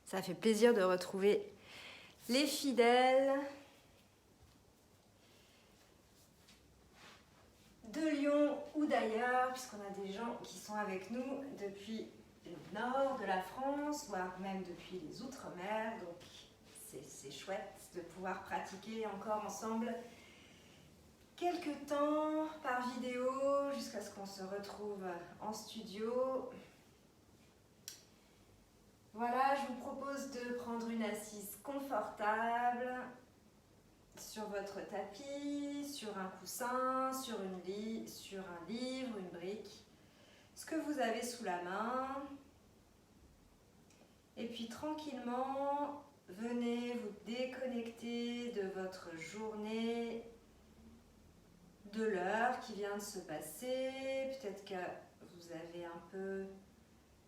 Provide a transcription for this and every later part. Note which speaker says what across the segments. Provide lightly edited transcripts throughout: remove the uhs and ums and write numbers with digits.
Speaker 1: Ça fait plaisir de retrouver les fidèles de Lyon ou d'ailleurs, puisqu'on a des gens qui sont avec nous depuis le nord de la France, voire même depuis les Outre-mer. Donc c'est chouette de pouvoir pratiquer encore ensemble quelques temps par vidéo jusqu'à ce qu'on se retrouve en studio. Voilà, je vous propose de prendre une assise confortable sur votre tapis, sur un coussin, sur un livre, une brique, ce que vous avez sous la main. Et puis tranquillement, venez vous déconnecter de votre journée, de l'heure qui vient de se passer. Peut-être que vous avez un peu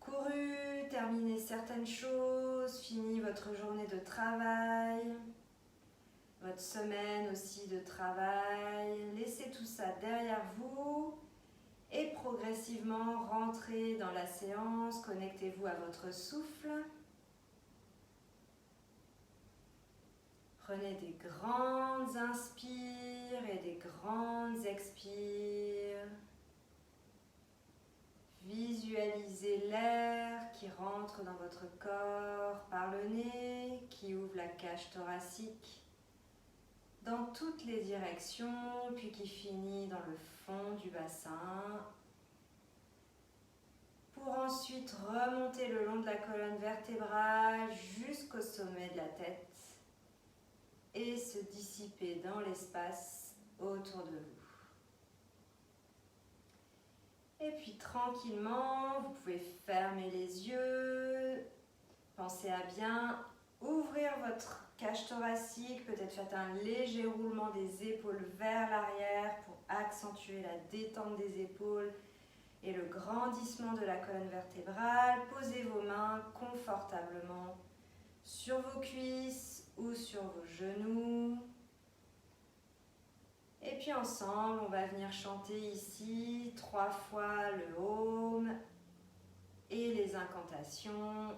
Speaker 1: couru, terminé certaines choses, fini votre journée de travail, votre semaine aussi de travail. Laissez tout ça derrière vous et progressivement rentrez dans la séance. Connectez-vous à votre souffle. Prenez des grandes inspires et des grandes expires. Visualisez l'air qui rentre dans votre corps par le nez, qui ouvre la cage thoracique dans toutes les directions, puis qui finit dans le fond du bassin, pour ensuite remonter le long de la colonne vertébrale jusqu'au sommet de la tête et se dissiper dans l'espace autour de vous. Et puis tranquillement, vous pouvez fermer les yeux, pensez à bien ouvrir votre cage thoracique, peut-être faites un léger roulement des épaules vers l'arrière pour accentuer la détente des épaules et le grandissement de la colonne vertébrale. Posez vos mains confortablement sur vos cuisses ou sur vos genoux. Et puis ensemble, on va venir chanter ici 3 fois le Om et les incantations.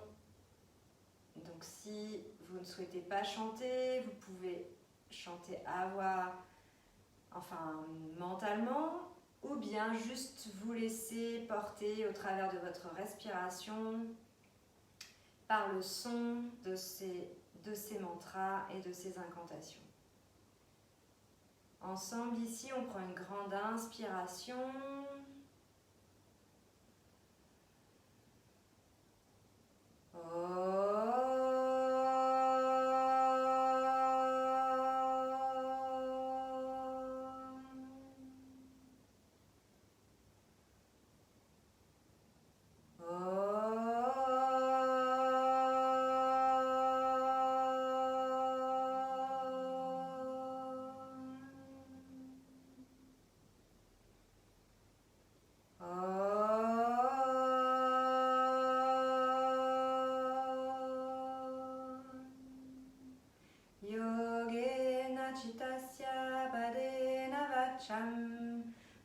Speaker 1: Donc si vous ne souhaitez pas chanter, vous pouvez chanter à voix, enfin mentalement, ou bien juste vous laisser porter au travers de votre respiration par le son de ces mantras et de ces incantations. Ensemble ici, on prend une grande inspiration.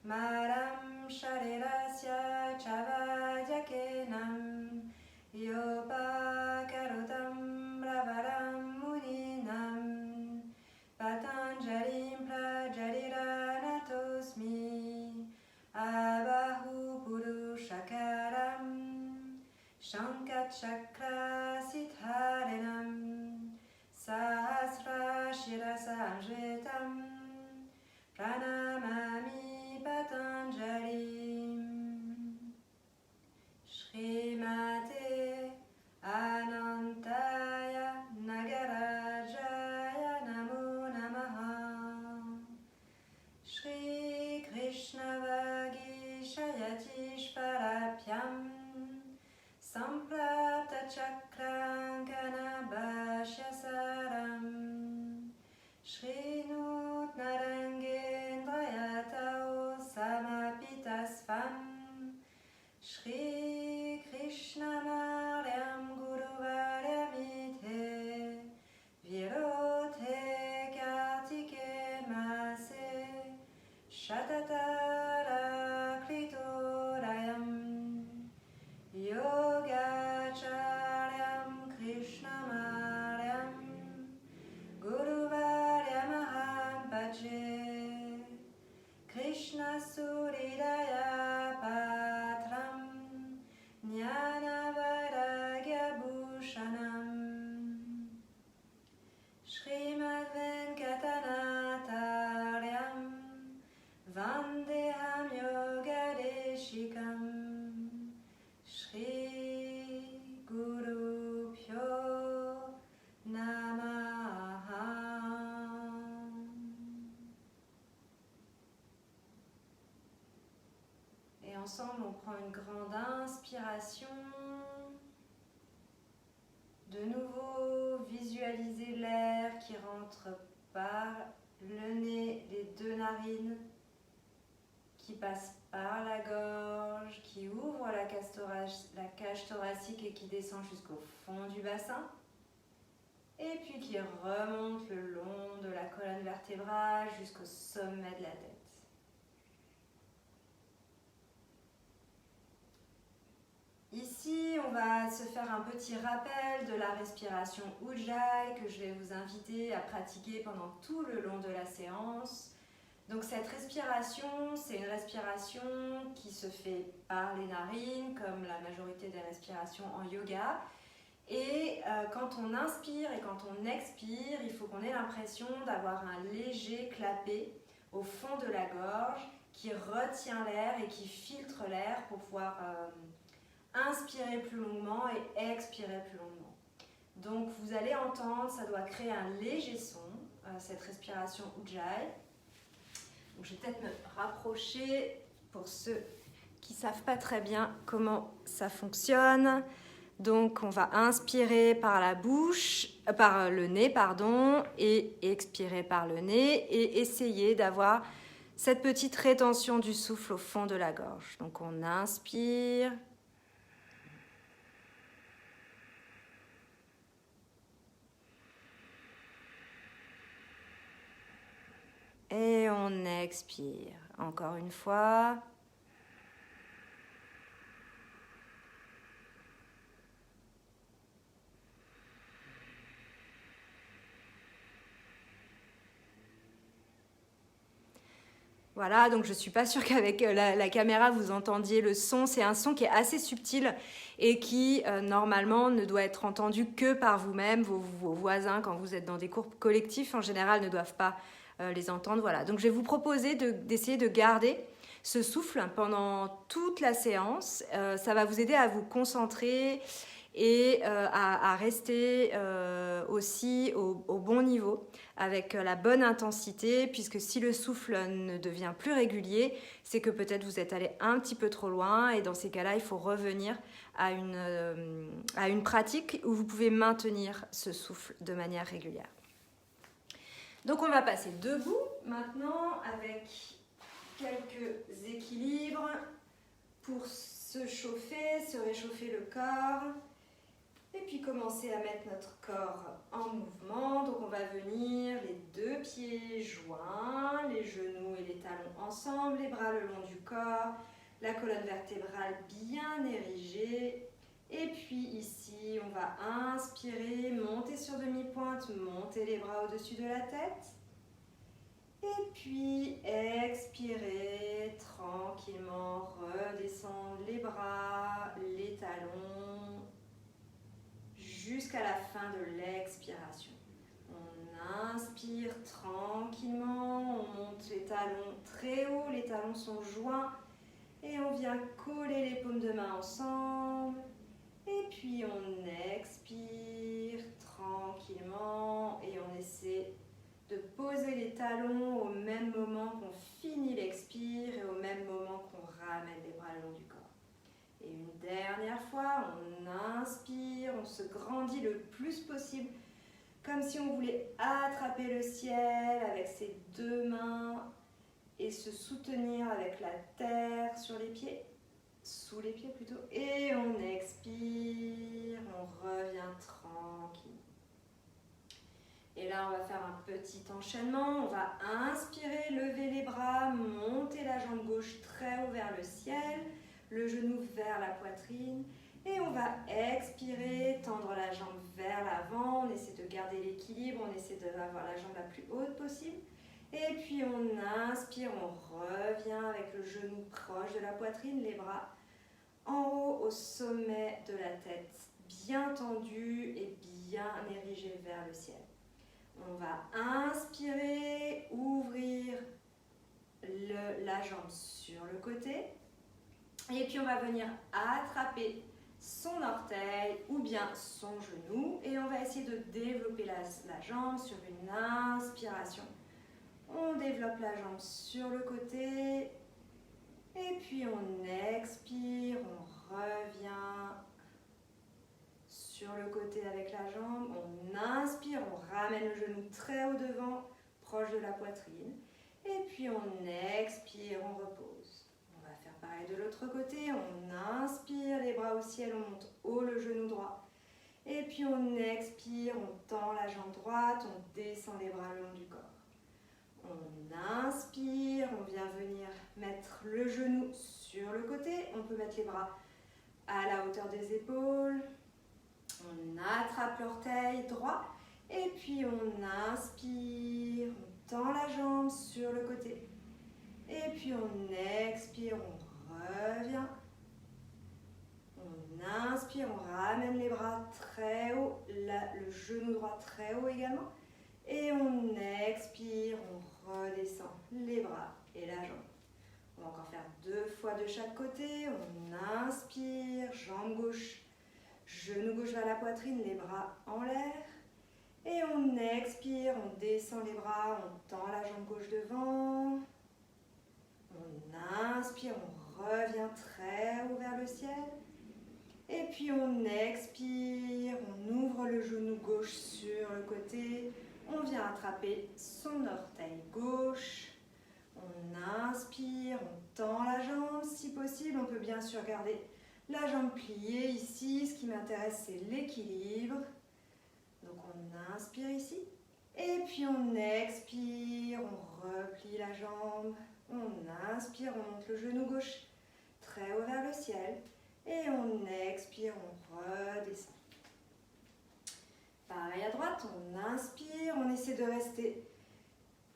Speaker 1: Maram sharirasya chavadyakenam yopakarotam bravaram muninam patanjalim prajariranatosmi abahu purushakaram shankachakra sitharenam sahasra shirasamjetam pranamami Patanjalim Shrimate Anantaya Nagarajaya Namo Namaha Shri Krishna Vagishayatishvarapyam Samprapta Chakrankana Bhashyasaram Shri Nut Narangendrayatao Samapitasvam Shri Krishna Maryam Guru Varyamite Virote Kartike Mase Shatatara Klitorayam Yogacharya De nouveau, visualisez l'air qui rentre par le nez, les deux narines, qui passe par la gorge, qui ouvre la cage thoracique et qui descend jusqu'au fond du bassin. Et puis qui remonte le long de la colonne vertébrale jusqu'au sommet de la tête. Ici, on va se faire un petit rappel de la respiration Ujjayi que je vais vous inviter à pratiquer pendant tout le long de la séance. Donc cette respiration, c'est une respiration qui se fait par les narines, comme la majorité des respirations en yoga. Et quand on inspire et quand on expire, il faut qu'on ait l'impression d'avoir un léger clapet au fond de la gorge qui retient l'air et qui filtre l'air pour pouvoir inspirer plus longuement et expirer plus longuement. Donc vous allez entendre, ça doit créer un léger son, cette respiration Ujjayi. Donc, je vais peut-être me rapprocher pour ceux qui ne savent pas très bien comment ça fonctionne. Donc on va inspirer par la bouche, par le nez, pardon, et expirer par le nez et essayer d'avoir cette petite rétention du souffle au fond de la gorge. Donc on inspire. Et on expire. Encore une fois. Voilà, donc je ne suis pas sûre qu'avec la caméra vous entendiez le son. C'est un son qui est assez subtil et qui normalement ne doit être entendu que par vous-même. Vos voisins, quand vous êtes dans des cours collectifs, en général ne doivent pas les entendre. Voilà. Donc je vais vous proposer d'essayer de garder ce souffle pendant toute la séance. Ça va vous aider à vous concentrer et à rester aussi au bon niveau, avec la bonne intensité, puisque si le souffle ne devient plus régulier, c'est que peut-être vous êtes allé un petit peu trop loin, et dans ces cas-là, il faut revenir à une pratique où vous pouvez maintenir ce souffle de manière régulière. Donc on va passer debout maintenant avec quelques équilibres pour se chauffer, se réchauffer le corps. Et puis commencer à mettre notre corps en mouvement. Donc on va venir les deux pieds joints, les genoux et les talons ensemble, les bras le long du corps, la colonne vertébrale bien érigée. Et puis ici, on va inspirer, monter sur demi-pointe, monter les bras au-dessus de la tête. Et puis expirer tranquillement, redescendre les bras, les talons, jusqu'à la fin de l'expiration. On inspire tranquillement, on monte les talons très haut, les talons sont joints et on vient coller les paumes de main ensemble. Et puis on expire tranquillement et on essaie de poser les talons au même moment qu'on finit l'expire et au même moment qu'on ramène les bras le long du corps. Et une dernière fois, on inspire, on se grandit le plus possible, comme si on voulait attraper le ciel avec ses deux mains et se soutenir avec la terre sur les pieds, sous les pieds plutôt. Et on expire, on revient tranquille. Et là, on va faire un petit enchaînement. On va inspirer, lever les bras, monter la jambe gauche très haut vers le ciel, le genou vers la poitrine. Et on va expirer, tendre la jambe vers l'avant. On essaie de garder l'équilibre, on essaie d'avoir la jambe la plus haute possible. Et puis on inspire, on revient avec le genou proche de la poitrine, les bras en haut au sommet de la tête, bien tendu et bien érigé vers le ciel. On va inspirer, ouvrir la jambe sur le côté. Et puis on va venir attraper son orteil ou bien son genou. Et on va essayer de développer la jambe sur une inspiration. On développe la jambe sur le côté. Et puis on expire, on revient sur sur le côté avec la jambe. On inspire, on ramène le genou très haut devant, proche de la poitrine. Et puis on expire, on repose. On va faire pareil de l'autre côté. On inspire, les bras au ciel, on monte haut le genou droit. Et puis on expire, on tend la jambe droite, on descend les bras le long du corps. On inspire, on vient venir mettre le genou sur le côté. On peut mettre les bras à la hauteur des épaules. On attrape l'orteil droit. Et puis on inspire, on tend la jambe sur le côté. Et puis on expire, on revient. On inspire, on ramène les bras très haut, le genou droit très haut également. Et on expire, on redescend les bras et la jambe. On va encore faire 2 fois de chaque côté. On inspire, jambe gauche, genou gauche vers la poitrine, les bras en l'air. Et on expire, on descend les bras, on tend la jambe gauche devant. On inspire, on revient très haut vers le ciel. Et puis on expire, on ouvre le genou gauche sur le côté. On vient attraper son orteil gauche. On inspire, on tend la jambe. Si possible, on peut bien sûr garder la jambe pliée ici. Ce qui m'intéresse, c'est l'équilibre. Donc on inspire ici. Et puis on expire, on replie la jambe. On inspire, on monte le genou gauche très haut vers le ciel. Et on expire, on redescend. Pareil à droite, on inspire, on essaie de rester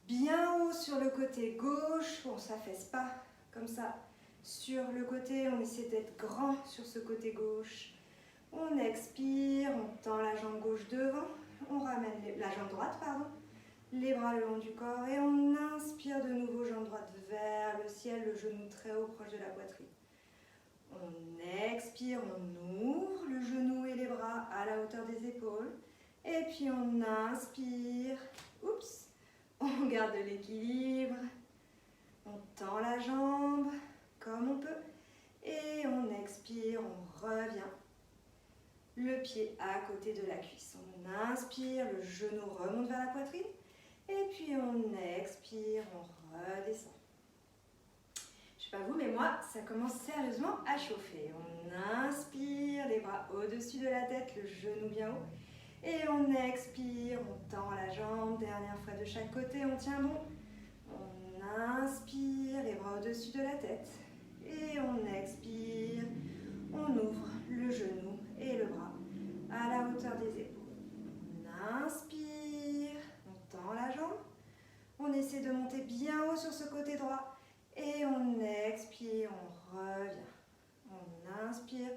Speaker 1: bien haut sur le côté gauche. On ne s'affaisse pas comme ça sur le côté, on essaie d'être grand sur ce côté gauche. On expire, on tend la jambe gauche devant, on ramène la jambe droite, pardon, les bras le long du corps et on inspire de nouveau, jambe droite vers le ciel, le genou très haut proche de la poitrine. On expire, on ouvre le genou et les bras à la hauteur des épaules. Et puis on inspire, on garde l'équilibre. On tend la jambe comme on peut. Et on expire, on revient. Le pied à côté de la cuisse. On inspire, le genou remonte vers la poitrine. Et puis on expire, on redescend. Je sais pas vous, mais moi, ça commence sérieusement à chauffer. On inspire, les bras au-dessus de la tête, le genou bien haut. Et on expire, on tend la jambe, dernière fois de chaque côté, on tient bon. On inspire, les bras au-dessus de la tête. Et on expire, on ouvre le genou et le bras à la hauteur des épaules. On inspire, on tend la jambe. On essaie de monter bien haut sur ce côté droit. Et on expire, on revient. On inspire,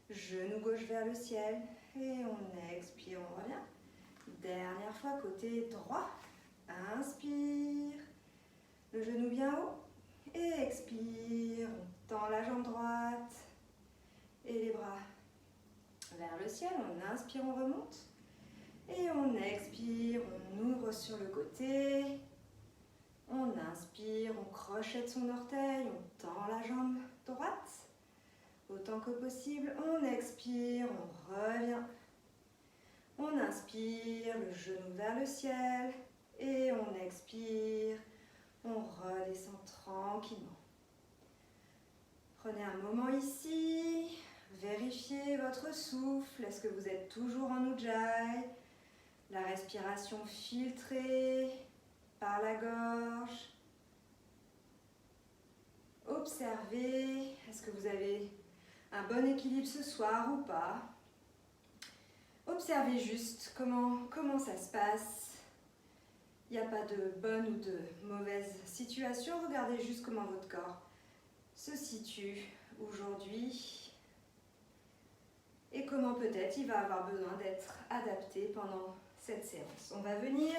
Speaker 1: genou gauche vers le ciel. Et on expire, on revient. Dernière fois, côté droit. Inspire, le genou bien haut. Et expire, on tend la jambe droite. Et les bras vers le ciel. On inspire, on remonte. Et on expire, on ouvre sur le côté. On inspire, on crochette son orteil, on tend la jambe droite autant que possible. On expire, on revient. On inspire, le genou vers le ciel. Et on expire, on redescend tranquillement. Prenez un moment ici, vérifiez votre souffle. Est-ce que vous êtes toujours en Ujjayi? La respiration filtrée par la gorge. Observez, est-ce que vous avez un bon équilibre ce soir ou pas? Observez juste comment ça se passe. Il n'y a pas de bonne ou de mauvaise situation. Regardez juste comment votre corps se situe aujourd'hui et comment peut-être il va avoir besoin d'être adapté pendant cette séance. On va venir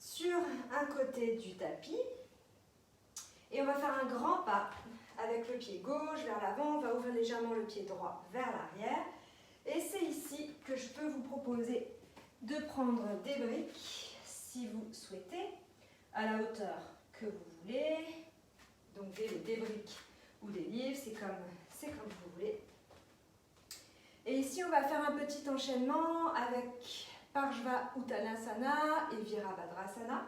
Speaker 1: sur un côté du tapis et on va faire un grand pas avec le pied gauche vers l'avant. On va ouvrir légèrement le pied droit vers l'arrière et c'est ici que je peux vous proposer de prendre des briques si vous souhaitez à la hauteur que vous voulez, donc des briques ou des livres, c'est comme vous voulez. Et ici, on va faire un petit enchaînement avec Parshva Uttanasana et Virabhadrasana,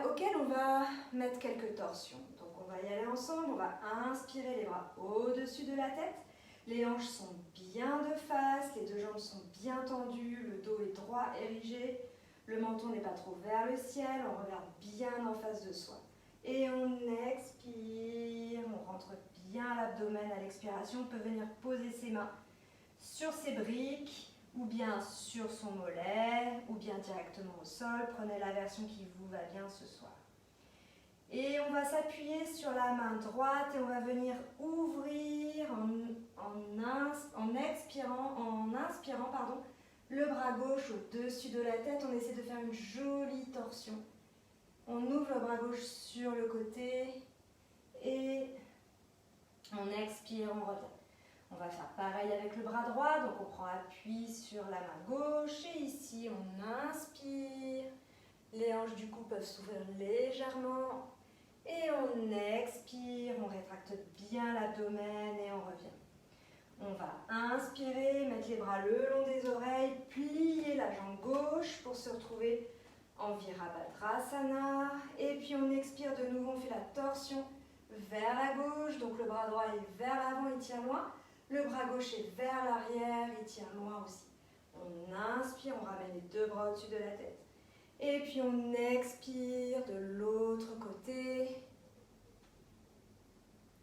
Speaker 1: auquel on va mettre quelques torsions. Donc on va y aller ensemble, on va inspirer les bras au-dessus de la tête. Les hanches sont bien de face, les deux jambes sont bien tendues, le dos est droit, érigé, le menton n'est pas trop vers le ciel, on regarde bien en face de soi. Et on expire, on rentre bien l'abdomen à l'expiration, on peut venir poser ses mains sur ses briques, ou bien sur son mollet, ou bien directement au sol. Prenez la version qui vous va bien ce soir. Et on va s'appuyer sur la main droite et on va venir ouvrir en inspirant, le bras gauche au-dessus de la tête. On essaie de faire une jolie torsion. On ouvre le bras gauche sur le côté et on expire, on revient. On va faire pareil avec le bras droit, donc on prend appui sur la main gauche et ici on inspire. Les hanches du cou peuvent s'ouvrir légèrement. Et on expire, on rétracte bien l'abdomen et on revient. On va inspirer, mettre les bras le long des oreilles, plier la jambe gauche pour se retrouver en Virabhadrasana. Et puis on expire de nouveau, on fait la torsion vers la gauche. Donc le bras droit est vers l'avant, il tire loin. Le bras gauche est vers l'arrière, il tire loin aussi. On inspire, on ramène les deux bras au-dessus de la tête. Et puis on expire de l'autre côté.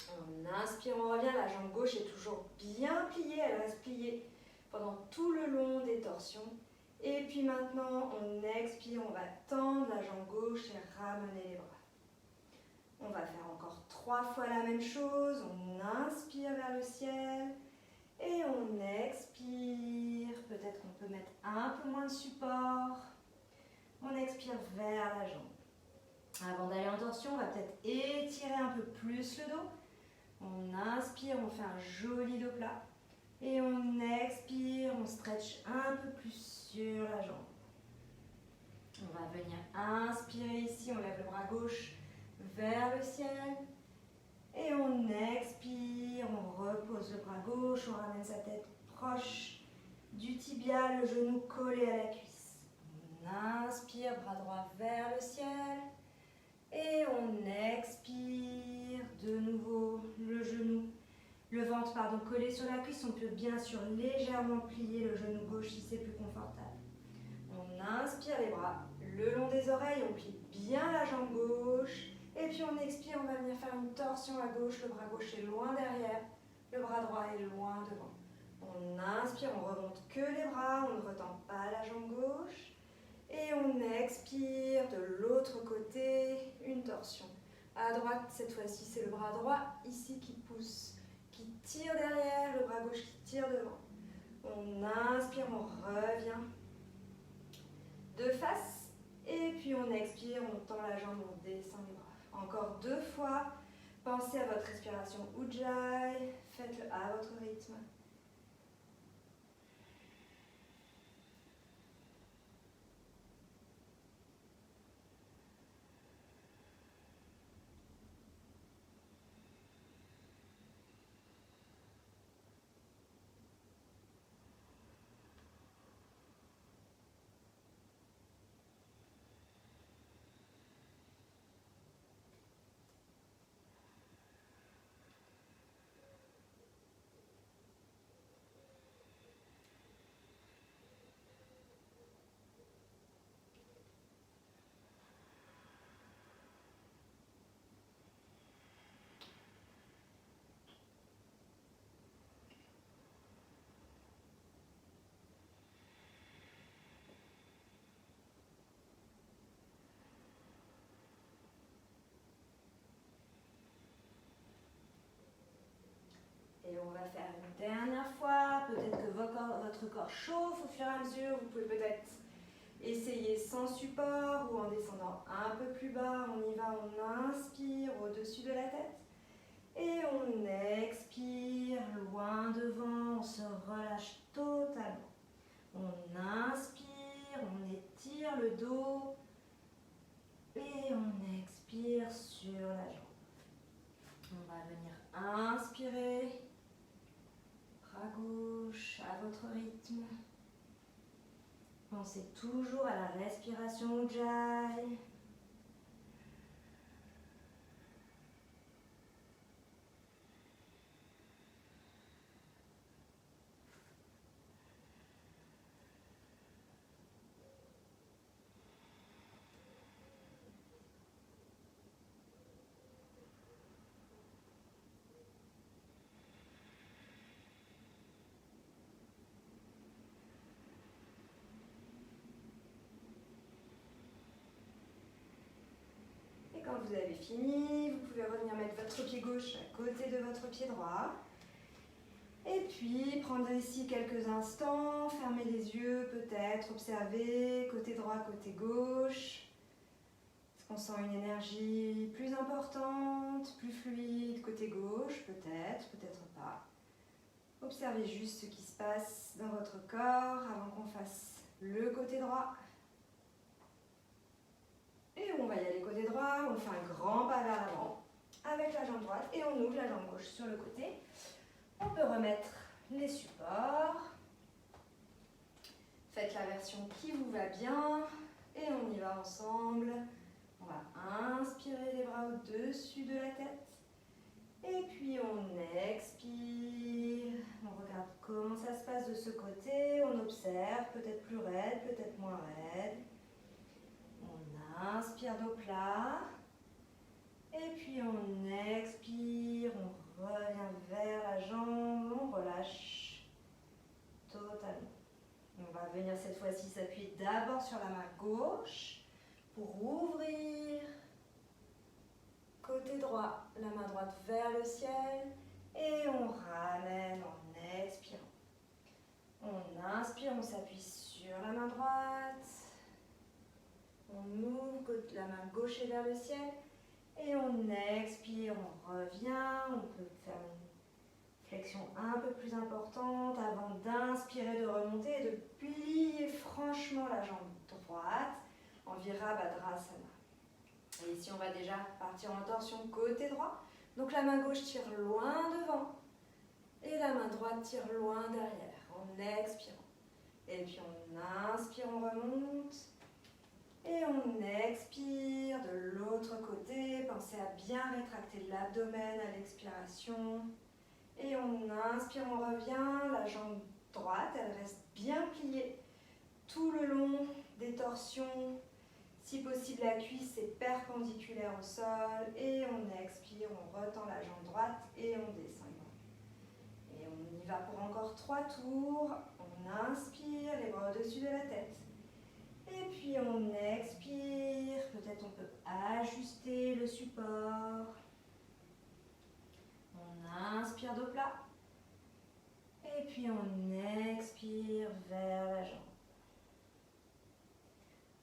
Speaker 1: On inspire, on revient. La jambe gauche est toujours bien pliée. Elle reste pliée pendant tout le long des torsions. Et puis maintenant, on expire. On va tendre la jambe gauche et ramener les bras. On va faire encore 3 fois la même chose. On inspire vers le ciel. Et on expire. Peut-être qu'on peut mettre un peu moins de support. On expire vers la jambe. Avant d'aller en torsion, on va peut-être étirer un peu plus le dos. On inspire, on fait un joli dos plat. Et on expire, on stretch un peu plus sur la jambe. On va venir inspirer ici, on lève le bras gauche vers le ciel. Et on expire, on repose le bras gauche, on ramène sa tête proche du tibia, le genou collé à la cuisse. On inspire, bras droit vers le ciel. Et on expire, de nouveau le ventre collé sur la cuisse. On peut bien sûr légèrement plier le genou gauche si c'est plus confortable. On inspire les bras le long des oreilles, on plie bien la jambe gauche. Et puis on expire, on va venir faire une torsion à gauche, le bras gauche est loin derrière, le bras droit est loin devant. On inspire, on remonte que les bras, on ne retend pas la jambe gauche. Et on expire de l'autre côté, une torsion. À droite, cette fois-ci, c'est le bras droit ici qui pousse, qui tire derrière, le bras gauche qui tire devant. On inspire, on revient de face. Et puis on expire, on tend la jambe, on descend les bras. Encore 2 fois. Pensez à votre respiration Ujjayi. Faites-le à votre rythme. Et on va faire une dernière fois. Peut-être que votre corps chauffe au fur et à mesure. Vous pouvez peut-être essayer sans support ou en descendant un peu plus bas. On y va, on inspire au-dessus de la tête. Et on expire loin devant. On se relâche totalement. On inspire, on étire le dos. Et on expire sur la jambe. On va venir inspirer. Bras gauche, Pensez toujours à la respiration Ujjayi. Quand vous avez fini, vous pouvez revenir mettre votre pied gauche à côté de votre pied droit. Et puis, prendre ici quelques instants, fermer les yeux peut-être, observer côté droit, côté gauche. Est-ce qu'on sent une énergie plus importante, plus fluide côté gauche? Peut-être, peut-être pas. Observez juste ce qui se passe dans votre corps avant qu'on fasse le côté droit. Et on va y aller côté droit, on fait un grand pas vers l'avant avec la jambe droite et on ouvre la jambe gauche sur le côté. On peut remettre les supports. Faites la version qui vous va bien et on y va ensemble. On va inspirer les bras au-dessus de la tête et puis on expire. On regarde comment ça se passe de ce côté. On observe, peut-être plus raide, peut-être moins raide. On inspire dos plat. Et puis on expire, on revient vers la jambe, on relâche totalement. On va venir cette fois-ci s'appuyer d'abord sur la main gauche pour ouvrir. Côté droit, la main droite vers le ciel et on ramène en expirant. On inspire, on s'appuie sur la main droite. On ouvre la main gauche vers le ciel. Et on expire, on revient, on peut faire une flexion un peu plus importante avant d'inspirer, de remonter et de plier franchement la jambe droite en Virabhadrasana. Et ici on va déjà partir en torsion côté droit. Donc la main gauche tire loin devant et la main droite tire loin derrière en expirant. Et puis on inspire, on remonte. Et on expire de l'autre côté. Pensez à bien rétracter l'abdomen à l'expiration. Et on inspire, on revient. La jambe droite, elle reste bien pliée tout le long des torsions. Si possible, la cuisse est perpendiculaire au sol. Et on expire, on retend la jambe droite et on descend. Et on y va pour encore 3 tours. On inspire, les bras au-dessus de la tête. Et puis on expire, peut-être on peut ajuster le support. On inspire dos plat. Et puis on expire vers la jambe.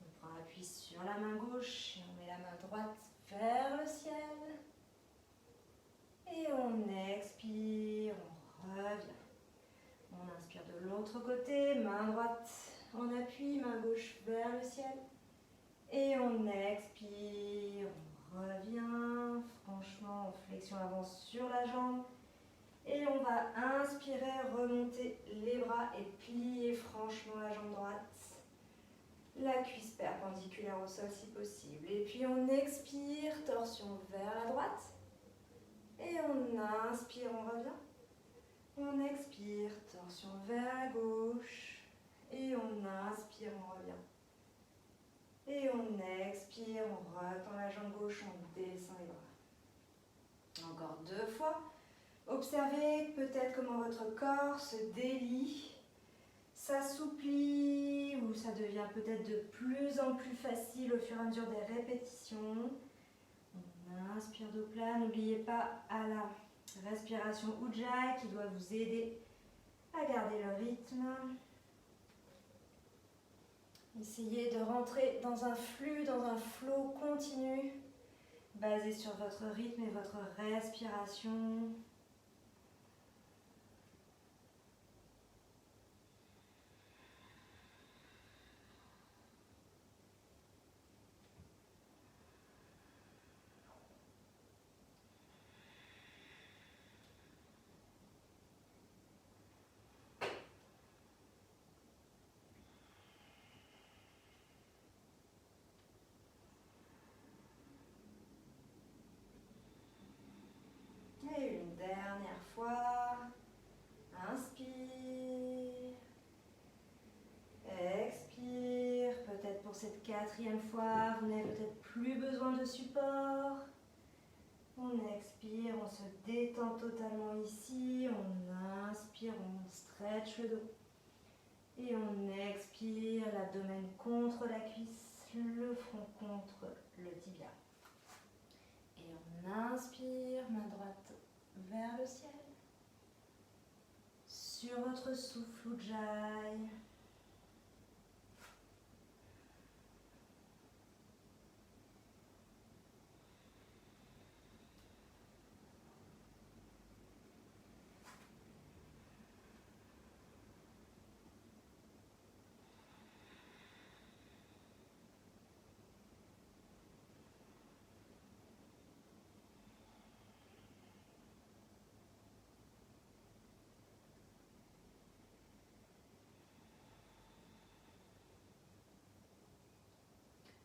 Speaker 1: On prend appui sur la main gauche et on met la main droite vers le ciel. Et on expire, on revient. On inspire de l'autre côté, main droite en appui, main gauche vers le ciel. Et on expire, on revient. Franchement, en flexion avant sur la jambe. Et on va inspirer, remonter les bras et plier franchement la jambe droite. La cuisse perpendiculaire au sol si possible. Et puis on expire, torsion vers la droite. Et on inspire, on revient. On expire, torsion vers la gauche. Et on inspire, on revient. Et on expire, on retend la jambe gauche, on descend les bras. Encore 2 fois. Observez peut-être comment votre corps se délie, s'assouplit ou ça devient peut-être de plus en plus facile au fur et à mesure des répétitions. On inspire dos plat, n'oubliez pas à la respiration Ujjayi qui doit vous aider à garder le rythme. Essayez de rentrer dans un flux, dans un flow continu, basé sur votre rythme et votre respiration. cette quatrième fois, vous n'avez peut-être plus besoin de support. On expire, on se détend totalement ici. On inspire, on stretch le dos. Et on expire, l'abdomen contre la cuisse, le front contre le tibia. Et on inspire, main droite vers le ciel. Sur votre souffle Ujjayi.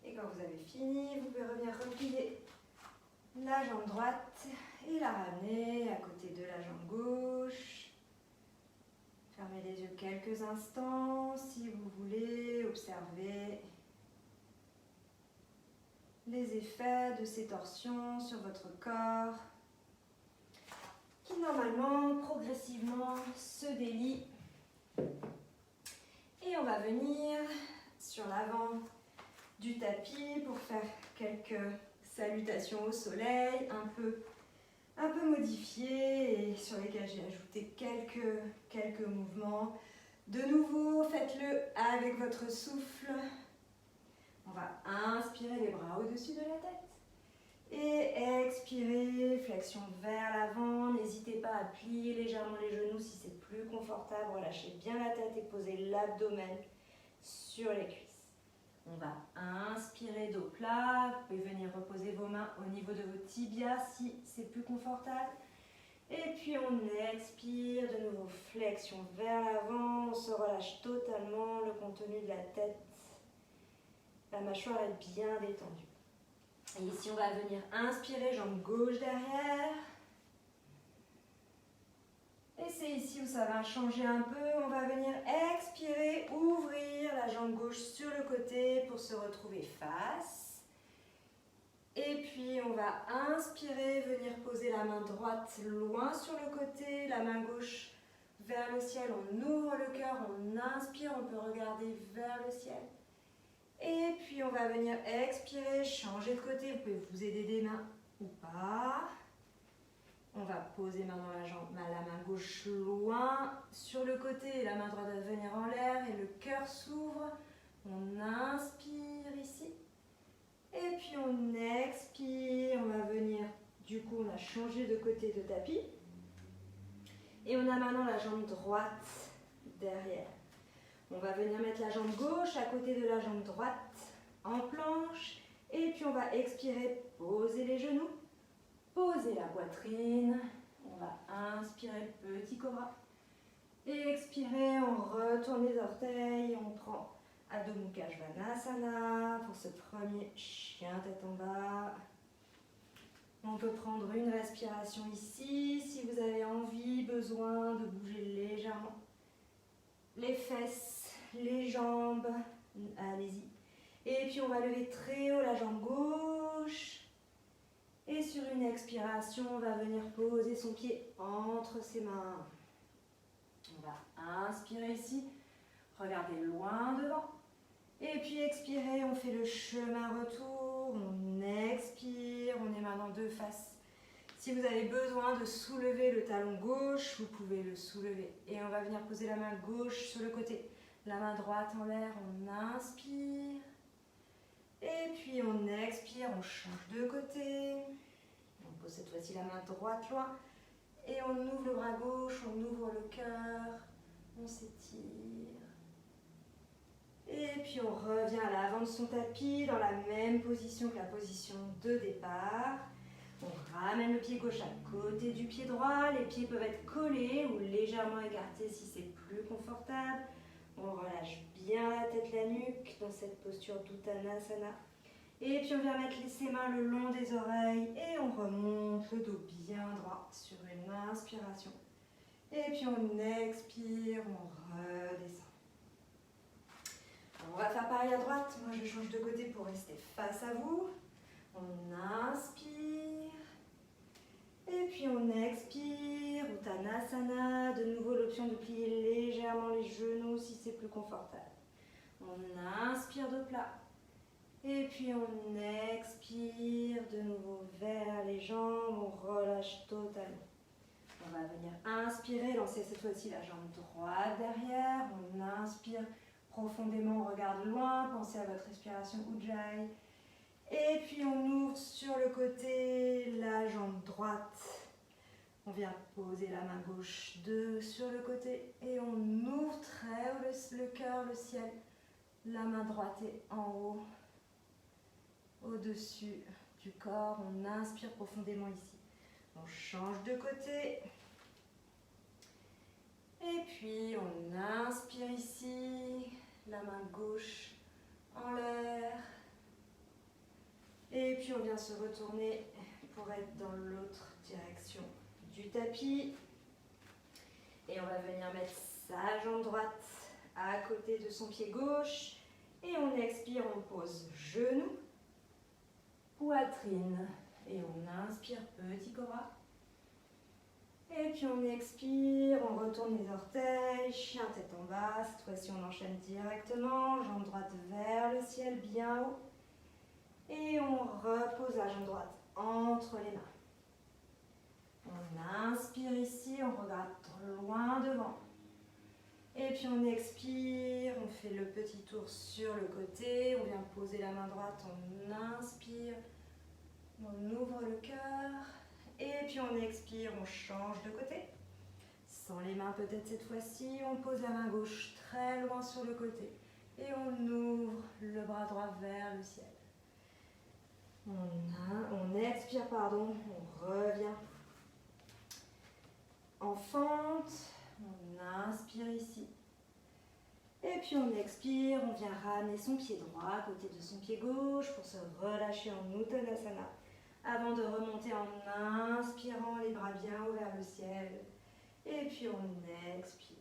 Speaker 1: Et quand vous avez fini, vous pouvez revenir replier la jambe droite et la ramener à côté de la jambe gauche. Fermez les yeux quelques instants si vous voulez observer les effets de ces torsions sur votre corps qui normalement, progressivement se délient. Et on va venir sur l'avant du tapis pour faire quelques salutations au soleil, un peu modifiées et sur lesquelles j'ai ajouté quelques mouvements. De nouveau, faites-le avec votre souffle. On va inspirer les bras au-dessus de la tête. Et expirer, flexion vers l'avant. N'hésitez pas à plier légèrement les genoux si c'est plus confortable. Relâchez bien la tête et posez l'abdomen sur les cuisses. On va inspirer dos plat. Vous pouvez venir reposer vos mains au niveau de vos tibias si c'est plus confortable. Et puis on expire, de nouveau flexion vers l'avant. On se relâche totalement le contenu de la tête. La mâchoire est bien détendue. Et ici, on va venir inspirer, jambe gauche derrière. Et c'est ici où ça va changer un peu. On va venir expirer, ouvrir la jambe gauche sur le côté pour se retrouver face. Et puis, on va inspirer, venir poser la main droite loin sur le côté, la main gauche vers le ciel. On ouvre le cœur, on inspire, on peut regarder vers le ciel. Et puis on va venir expirer, changer de côté, vous pouvez vous aider des mains ou pas. On va poser maintenant la main gauche loin sur le côté et la main droite va venir en l'air et le cœur s'ouvre. On inspire ici. Et puis on expire, on va venir, du coup on a changé de côté de tapis. Et on a maintenant la jambe droite derrière. On va venir mettre la jambe gauche à côté de la jambe droite en planche. Et puis on va expirer, poser les genoux, poser la poitrine. On va inspirer, petit cobra. Et expirer, on retourne les orteils. On prend Adho Mukha Svanasana pour ce premier chien tête en bas. On peut prendre une respiration ici. Si vous avez envie, besoin de bouger légèrement les fesses, les jambes, allez-y. Et puis on va lever très haut la jambe gauche. Et sur une expiration, on va venir poser son pied entre ses mains. On va inspirer ici, regardez loin devant. Et puis expirer, on fait le chemin retour, on expire, on est maintenant de face. Si vous avez besoin de soulever le talon gauche, vous pouvez le soulever. Et on va venir poser la main gauche sur le côté. La main droite en l'air, on inspire. Et puis on expire, on change de côté. On pose cette fois-ci la main droite loin. Et on ouvre le bras gauche, on ouvre le cœur. On s'étire. Et puis on revient à l'avant de son tapis, dans la même position que la position de départ. On ramène le pied gauche à côté du pied droit. Les pieds peuvent être collés ou légèrement écartés si c'est plus confortable. On relâche bien la tête, la nuque dans cette posture d'Uttanasana. Et puis on vient mettre ses mains le long des oreilles et on remonte le dos bien droit sur une inspiration. Et puis on expire, on redescend. On va faire pareil pareil à droite, moi je change de côté pour rester face à vous. On inspire. Et puis on expire, Uttanasana. De nouveau l'option de plier légèrement les genoux si c'est plus confortable. On inspire de plat. Et puis on expire de nouveau vers les jambes, on relâche totalement. On va venir inspirer, lancer cette fois-ci la jambe droite derrière. On inspire profondément, on regarde loin, pensez à votre respiration Ujjayi. Et puis on ouvre sur le côté la jambe droite. On vient poser la main gauche sur le côté et on ouvre très haut le cœur, le ciel. La main droite est en haut, au-dessus du corps. On inspire profondément ici. On change de côté. Et puis on inspire ici, la main gauche en l'air. Et puis on vient se retourner pour être dans l'autre direction du tapis. Et on va venir mettre sa jambe droite à côté de son pied gauche. Et on expire, on pose genou, poitrine. Et on inspire, petit cobra. Et puis on expire, on retourne les orteils, chien tête en bas. Cette fois-ci on enchaîne directement, jambe droite vers le ciel, bien haut. Et on repose la jambe droite entre les mains. On inspire ici, on regarde loin devant. Et puis on expire, on fait le petit tour sur le côté. On vient poser la main droite, on inspire. On ouvre le cœur. Et puis on expire, on change de côté. Sans les mains peut-être cette fois-ci. On pose la main gauche très loin sur le côté. Et on ouvre le bras droit vers le ciel. On expire, on revient en fente, on inspire ici. Et puis on expire, on vient ramener son pied droit à côté de son pied gauche pour se relâcher en Uttanasana. Avant de remonter en inspirant les bras bien haut vers le ciel. Et puis on expire.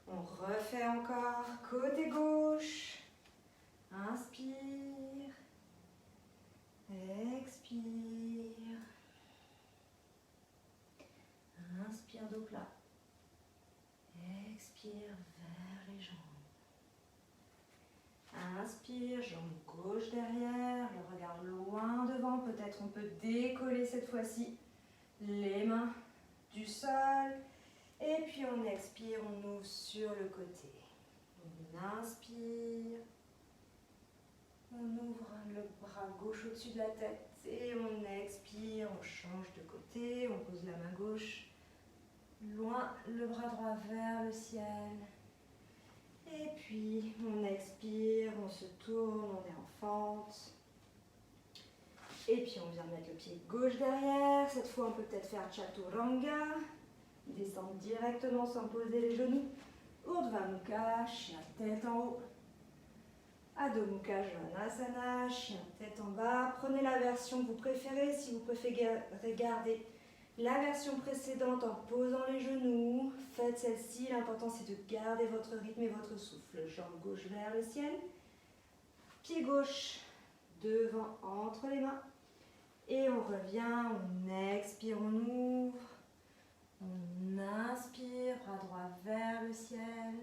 Speaker 1: On refait encore côté gauche. Inspire. Expire. Inspire dos plat. Expire vers les jambes. Inspire, jambe gauche derrière, le regard loin devant. Peut-être on peut décoller cette fois-ci les mains du sol. Et puis on expire, on ouvre sur le côté. On inspire. On ouvre le bras gauche au-dessus de la tête. Et on expire, on change de côté. On pose la main gauche loin, le bras droit vers le ciel. Et puis on expire, on se tourne, on est en fente. Et puis on vient mettre le pied gauche derrière. Cette fois on peut peut-être faire Chaturanga. Descendre directement sans poser les genoux. Urdhva Mukha, chien tête en haut. Adho Mukha Svanasana, chien tête en bas. Prenez la version que vous préférez. Si vous préférez garder la version précédente en posant les genoux, faites celle-ci. L'important c'est de garder votre rythme et votre souffle. Jambe gauche vers le ciel. Pied gauche devant entre les mains. Et on revient, on expire, on ouvre. On inspire, bras droit vers le ciel.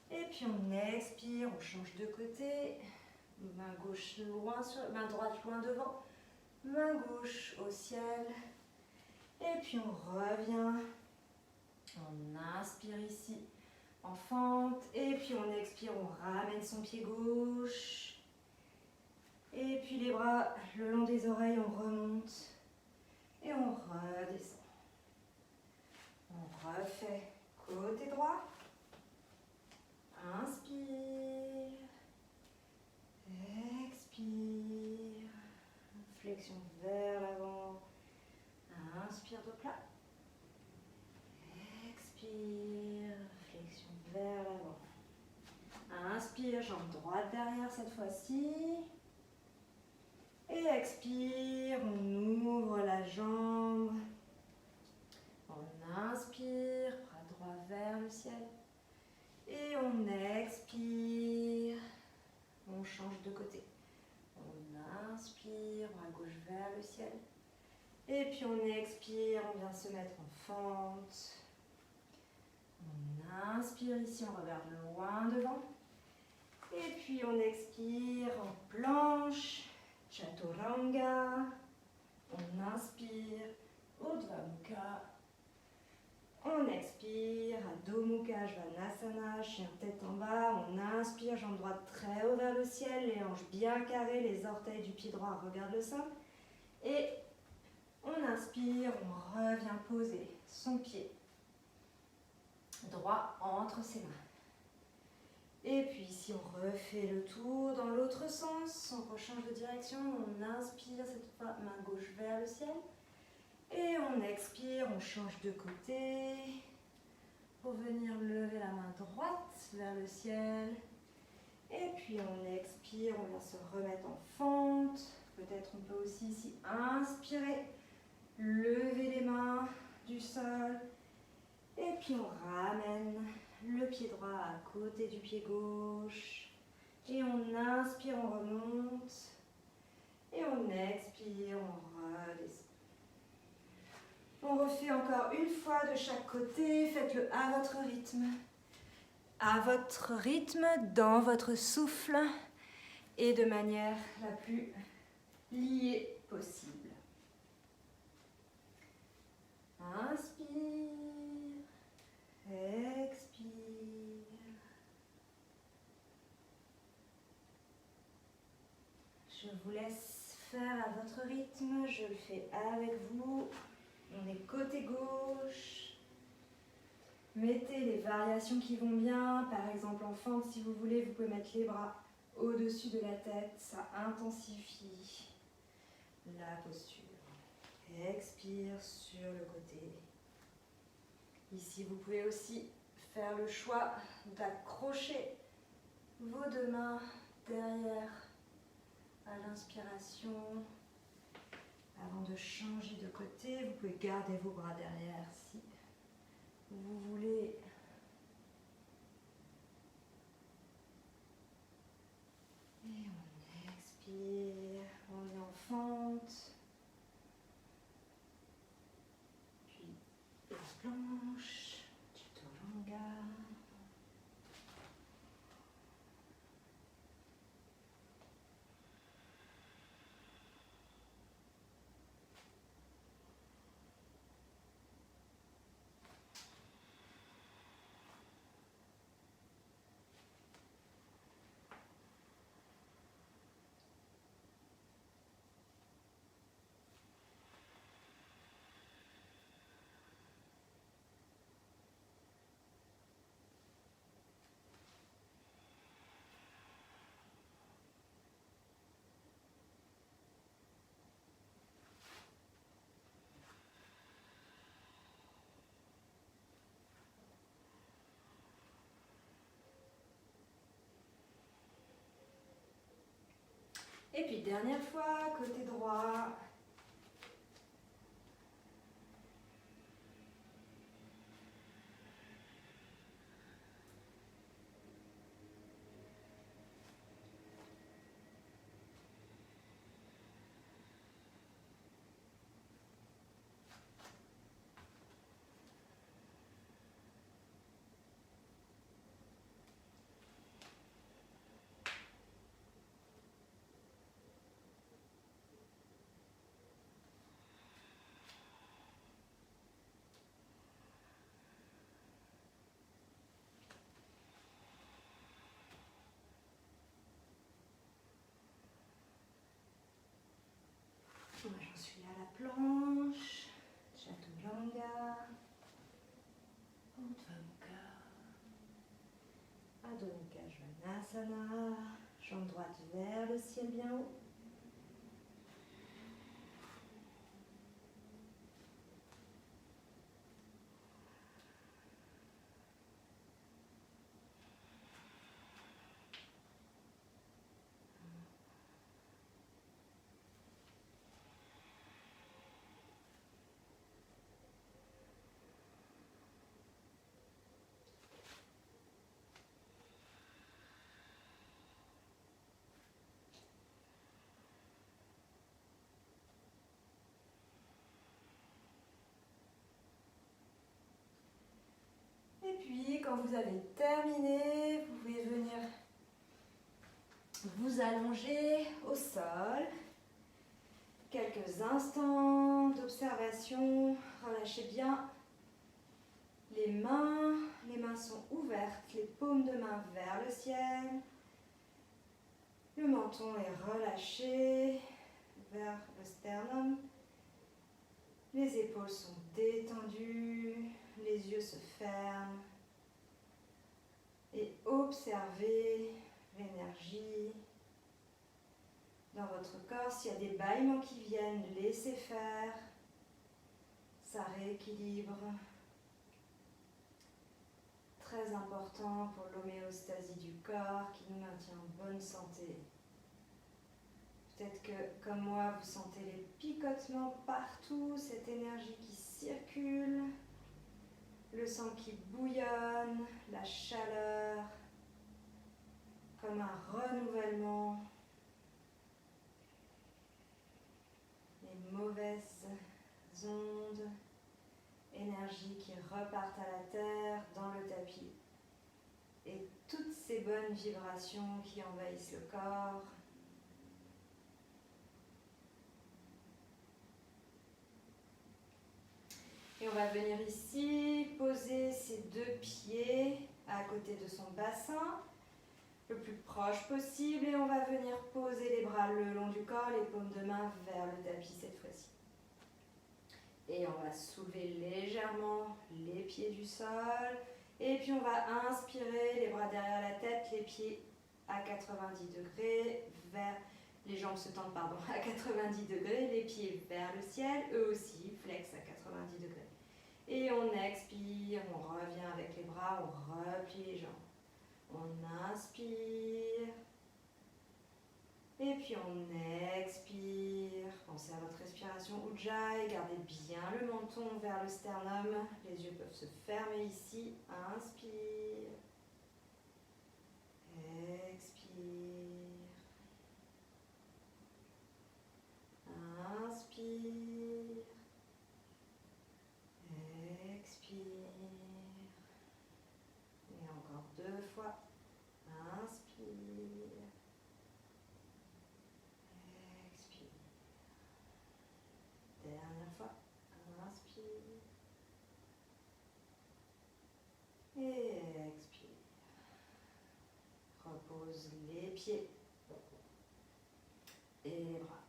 Speaker 1: Et puis on expire, on change de côté. Main gauche loin main droite loin devant. Main gauche au ciel. Et puis on revient. On inspire ici en fente. Et puis on expire, on ramène son pied gauche. Et puis les bras le long des oreilles, on remonte. Et on redescend. On refait côté droit. Inspire. Expire. Flexion vers l'avant. Inspire de plat. Expire. Flexion vers l'avant. Inspire, jambe droite derrière cette fois-ci. Et expire, on ouvre la jambe. On inspire, bras droit vers le ciel. Et on expire. puis on expire, on vient se mettre en fente. On inspire ici, on regarde loin devant. Et puis on expire en planche, Chaturanga. On inspire, Urdhva Mukha. On expire, Adho Mukha Svanasana, chien tête en bas. On inspire, jambe droite très haut vers le ciel, les hanches bien carrées, les orteils du pied droit regardent le sol. Et on inspire, on revient poser son pied droit entre ses mains. Et puis ici on refait le tour dans l'autre sens, on rechange de direction, on inspire cette fois main gauche vers le ciel. Et on expire, on change de côté pour venir lever la main droite vers le ciel. Et puis on expire, on vient se remettre en fente. Peut-être on peut aussi ici inspirer, lever les mains du sol. Et puis on ramène le pied droit à côté du pied gauche. Et on inspire, on remonte. Et on expire, on redescend. On refait encore une fois de chaque côté. Faites-le à votre rythme. À votre rythme, dans votre souffle. Et de manière la plus liée possible. Inspire. Expire. Je vous laisse faire à votre rythme. Je le fais avec vous. On est côté gauche. Mettez les variations qui vont bien. Par exemple, en fente, si vous voulez, vous pouvez mettre les bras au-dessus de la tête. Ça intensifie la posture. Expire sur le côté. Ici, vous pouvez aussi faire le choix d'accrocher vos deux mains derrière à l'inspiration. Avant de changer de côté, vous pouvez garder vos bras derrière si vous voulez. Et on expire, on est en fente. Puis la planche, Chaturanga. Et puis dernière fois, côté droit. Moi, j'en suis à la planche, Chaturanga, Urdhva Mukha, Adho Mukha Svanasana, jambe droite vers le ciel bien haut. puis, quand vous avez terminé, vous pouvez venir vous allonger au sol. Quelques instants d'observation. Relâchez bien les mains. Les mains sont ouvertes, les paumes de main vers le ciel. Le menton est relâché vers le sternum. Les épaules sont détendues, les yeux se ferment. Et observez l'énergie dans votre corps. S'il y a des bâillements qui viennent, laissez faire. Ça rééquilibre. Très important pour l'homéostasie du corps qui nous maintient en bonne santé. Peut-être que, comme moi, vous sentez les picotements partout, cette énergie qui circule, le sang qui bouillonne, la chaleur, comme un renouvellement. Les mauvaises ondes, énergie qui repartent à la terre, dans le tapis. Et toutes ces bonnes vibrations qui envahissent le corps. Et on va venir ici poser ses deux pieds à côté de son bassin, le plus proche possible. Et on va venir poser les bras le long du corps, les paumes de main vers le tapis cette fois-ci. Et on va soulever légèrement les pieds du sol. Et puis on va inspirer, les bras derrière la tête, les pieds à 90 degrés, les jambes se tendent à 90 degrés, les pieds vers le ciel, eux aussi flex à 90 degrés. Et on expire, on revient avec les bras, on replie les jambes. On inspire. Et puis on expire. Pensez à votre respiration Ujjayi. Gardez bien le menton vers le sternum. Les yeux peuvent se fermer ici. Inspire. Expire. Inspire. Expire. Et encore 2 fois. Inspire. Expire. Dernière fois. Inspire. Et expire. Repose les pieds et les bras.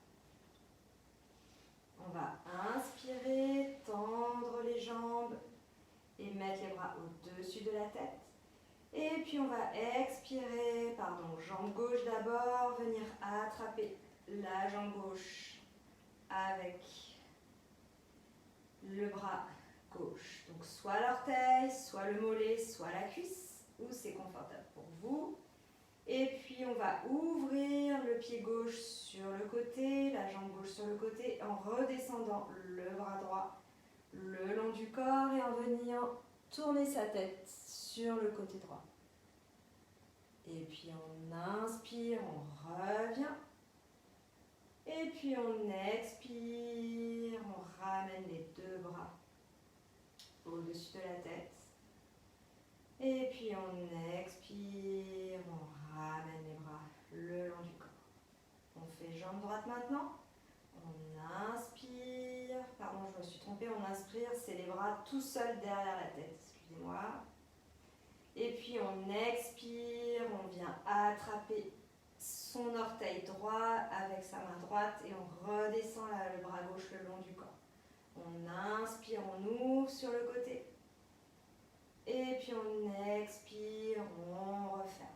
Speaker 1: On va inspirer, tendre les jambes et mettre les bras au-dessus de la tête. Et puis on va expirer, jambe gauche d'abord, venir attraper la jambe gauche avec le bras gauche. Donc soit l'orteil, soit le mollet, soit la cuisse, où c'est confortable pour vous. Et puis on va ouvrir le pied gauche sur le côté, la jambe gauche sur le côté, en redescendant le bras droit le long du corps et en venant tourner sa tête sur le côté droit. Et puis on inspire, on revient. Et puis on expire, on ramène les 2 bras au-dessus de la tête. Et puis on expire, on ramène les bras le long du corps. On fait jambe droite maintenant. On inspire, je me suis trompée, on inspire, c'est les bras tout seuls derrière la tête, excusez-moi. Et puis on expire, on vient attraper son orteil droit avec sa main droite et on redescend le bras gauche le long du corps. On inspire, on ouvre sur le côté. Et puis on expire, on referme.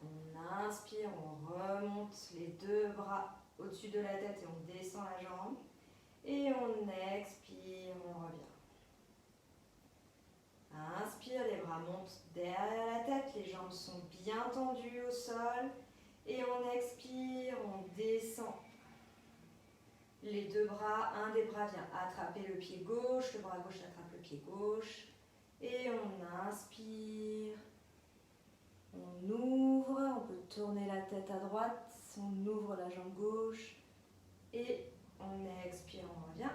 Speaker 1: On inspire, on remonte les 2 bras au-dessus de la tête et on descend la jambe. Et on expire, on revient. Inspire, les bras montent derrière la tête, les jambes sont bien tendues au sol. Et on expire, on descend. Les 2 bras, un des bras vient attraper le pied gauche, le bras gauche attrape le pied gauche. Et on inspire. On ouvre, on peut tourner la tête à droite, on ouvre la jambe gauche. Et on expire, on revient.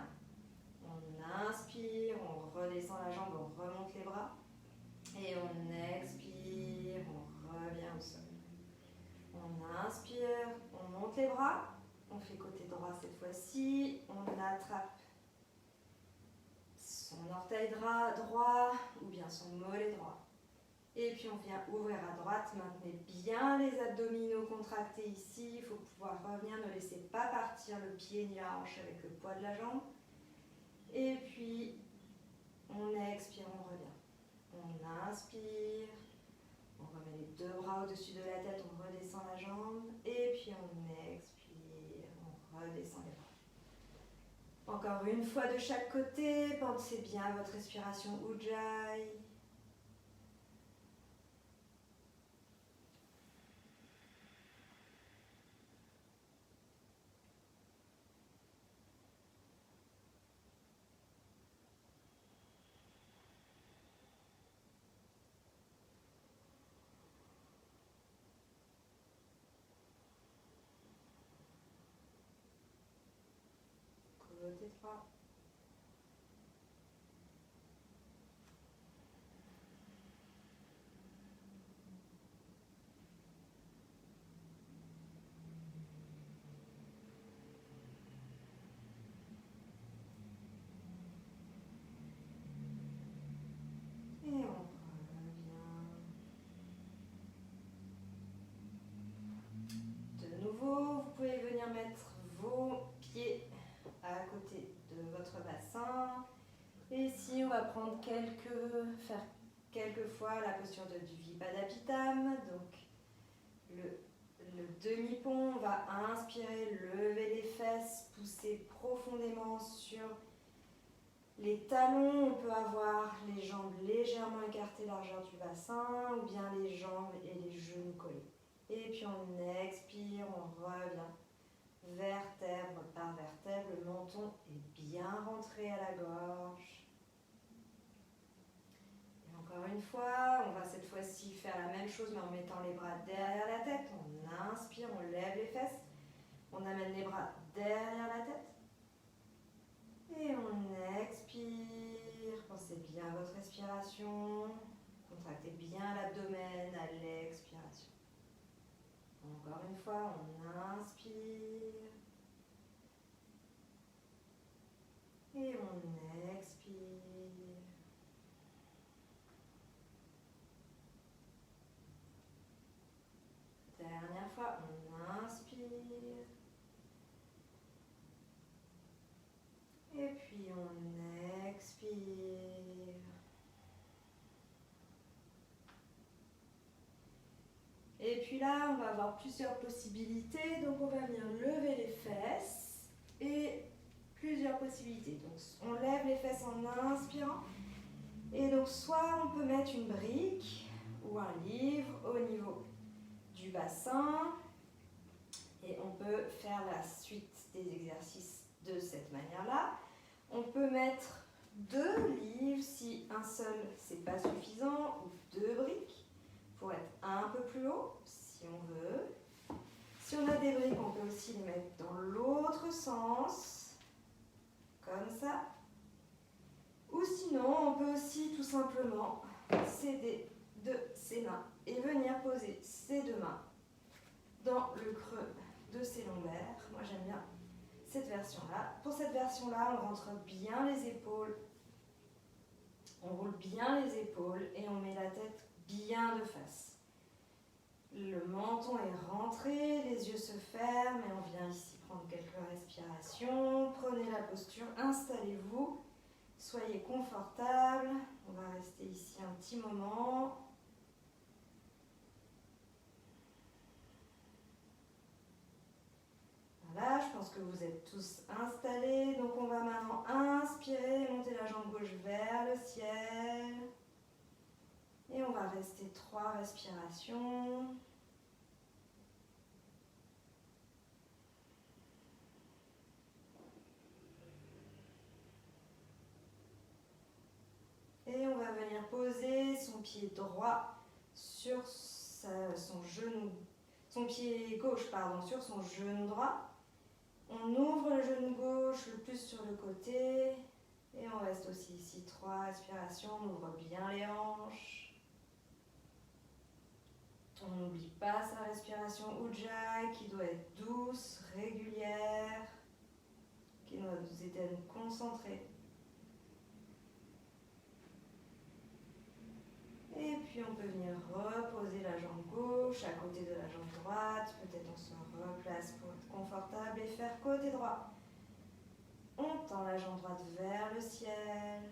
Speaker 1: On On inspire, on redescend la jambe, on remonte les bras. Et on expire, on revient au sol. On inspire, on monte les bras. On fait côté droit cette fois-ci. On attrape son orteil droit ou bien son mollet droit. Et puis on vient ouvrir à droite. Maintenez bien les abdominaux contractés ici. Il faut pouvoir revenir. Ne laissez pas partir le pied ni la hanche avec le poids de la jambe. Et puis on expire, on revient. On inspire. On remet les deux bras au-dessus de la tête. On redescend la jambe. Et puis on expire. On redescend les bras. Encore une fois de chaque côté. Pensez bien à votre respiration Ujjayi. Côté droit. Et on revient. De nouveau, vous pouvez venir mettre vos pieds à côté de votre bassin. Et ici, on va prendre faire quelques fois la posture du Vipadapitame. Donc, le demi-pont, on va inspirer, lever les fesses, pousser profondément sur les talons. On peut avoir les jambes légèrement écartées, largeur du bassin, ou bien les jambes et les genoux collés. Et puis on expire, on revient. Vertèbre par vertèbre, le menton est bien rentré à la gorge. Et encore une fois, on va cette fois-ci faire la même chose mais en mettant les bras derrière la tête. On inspire, on lève les fesses. On amène les bras derrière la tête. Et on expire. Pensez bien à votre respiration. Contractez bien l'abdomen à l'expiration. Encore une fois, on inspire. Et on expire. Dernière fois, on inspire. Et puis on expire. Et puis là, on va avoir plusieurs possibilités. Donc on va venir lever les fesses et plusieurs possibilités. Donc on lève les fesses en inspirant. Et donc soit on peut mettre une brique ou un livre au niveau du bassin. Et on peut faire la suite des exercices de cette manière-là. On peut mettre 2 livres si un seul c'est pas suffisant, ou 2 briques pour être un peu plus haut si on veut. Si on a des briques, on peut aussi les mettre dans l'autre sens, comme ça. Ou sinon, on peut aussi tout simplement s'aider de ses mains et venir poser ses 2 mains dans le creux de ses lombaires. Moi j'aime bien cette version-là. Pour cette version-là, on rentre bien les épaules, on roule bien les épaules et on met la tête bien de face. Le menton est rentré, les yeux se ferment et on vient ici prendre quelques respirations. Prenez la posture, installez-vous, soyez confortable. On va rester ici un petit moment. Voilà, je pense que vous êtes tous installés. Donc on va maintenant inspirer, monter la jambe gauche vers le ciel. Et on va rester 3 respirations. Et on va venir poser son pied droit sur son genou, son pied gauche, sur son genou droit. On ouvre le genou gauche le plus sur le côté Et on reste aussi ici 3 respirations, on ouvre bien les hanches. On n'oublie pas sa respiration Ujjayi qui doit être douce, régulière, qui doit nous aider à nous concentrer. Et puis on peut venir reposer la jambe gauche à côté de la jambe droite. Peut-être on se replace pour être confortable et faire côté droit. On tend la jambe droite vers le ciel.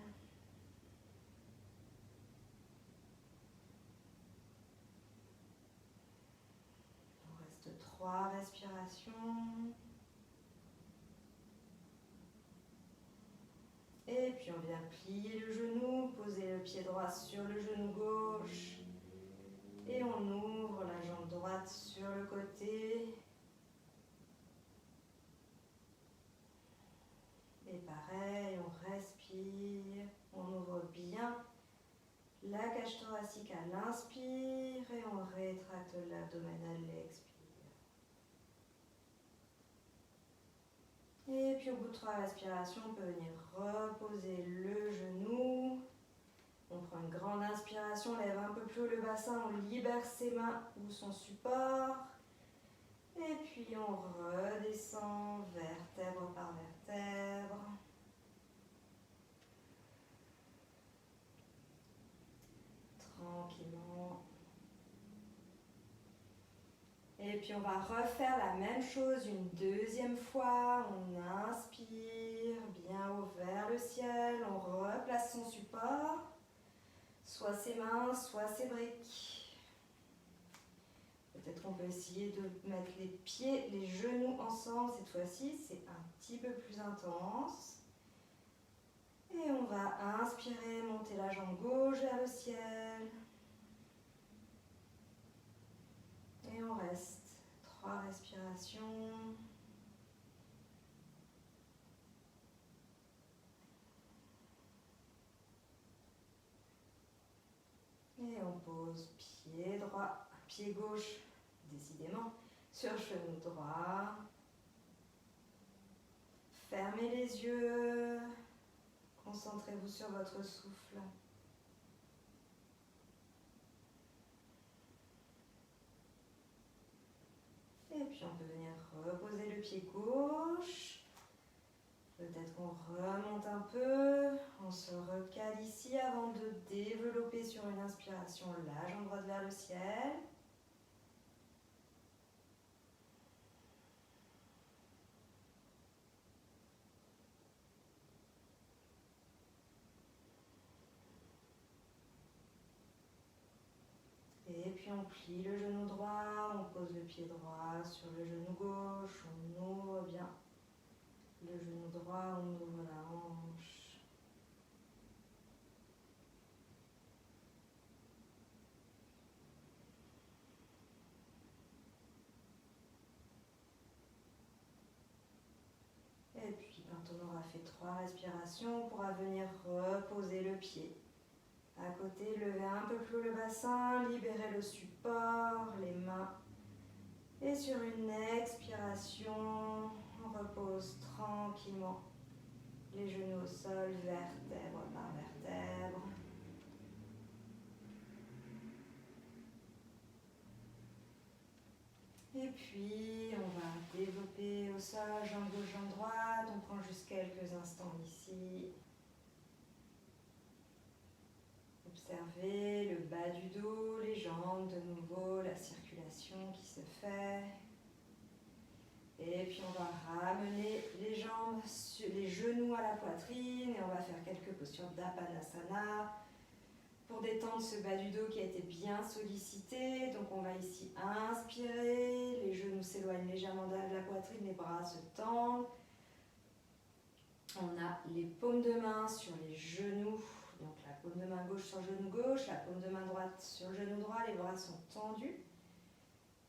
Speaker 1: Il reste 3 respirations. Et puis on vient plier le genou, poser le pied droit sur le genou gauche. Et on ouvre la jambe droite sur le côté. Et pareil, on respire, on ouvre bien la cage thoracique à l'inspire et on rétracte l'abdomen à l'expire. Et puis au bout de 3 respirations, on peut venir reposer le genou. On prend une grande inspiration, lève un peu plus haut le bassin, on libère ses mains ou son support. Et puis on redescend vertèbre par vertèbre. Tranquillement. Et puis on va refaire la même chose une deuxième fois. On inspire bien haut vers le ciel. On replace son support. Soit ses mains, soit ses briques. Peut-être qu'on peut essayer de mettre les pieds, les genoux ensemble. Cette fois-ci, c'est un petit peu plus intense. Et on va inspirer, monter la jambe gauche vers le ciel. Et on reste 3 respirations. Et on pose pied droit, pied gauche, décidément, sur genou droit. Fermez les yeux. Concentrez-vous sur votre souffle. Et puis on peut venir reposer le pied gauche. Peut-être qu'on remonte un peu. On se recale ici avant de développer sur une inspiration la jambe droite vers le ciel. Et puis on plie le genou droit, on pose le pied droit sur le genou gauche, on ouvre bien le genou droit, on ouvre la hanche. Et puis quand on aura fait 3 respirations, on pourra venir reposer le pied. À côté, levez un peu plus le bassin, libérez le support, les mains. Et sur une expiration, on repose tranquillement les genoux au sol, vertèbre par vertèbre. Et puis, on va développer au sol, jambe gauche, jambe droite. On prend juste quelques instants ici. Observez le bas du dos, les jambes de nouveau, la circulation qui se fait. Et puis on va ramener les jambes, les genoux à la poitrine et on va faire quelques postures d'Apanasana pour détendre ce bas du dos qui a été bien sollicité. Donc on va ici inspirer, les genoux s'éloignent légèrement de la poitrine, les bras se tendent. On a les paumes de main sur les genoux. Donc la paume de main gauche sur le genou gauche, la paume de main droite sur le genou droit, les bras sont tendus.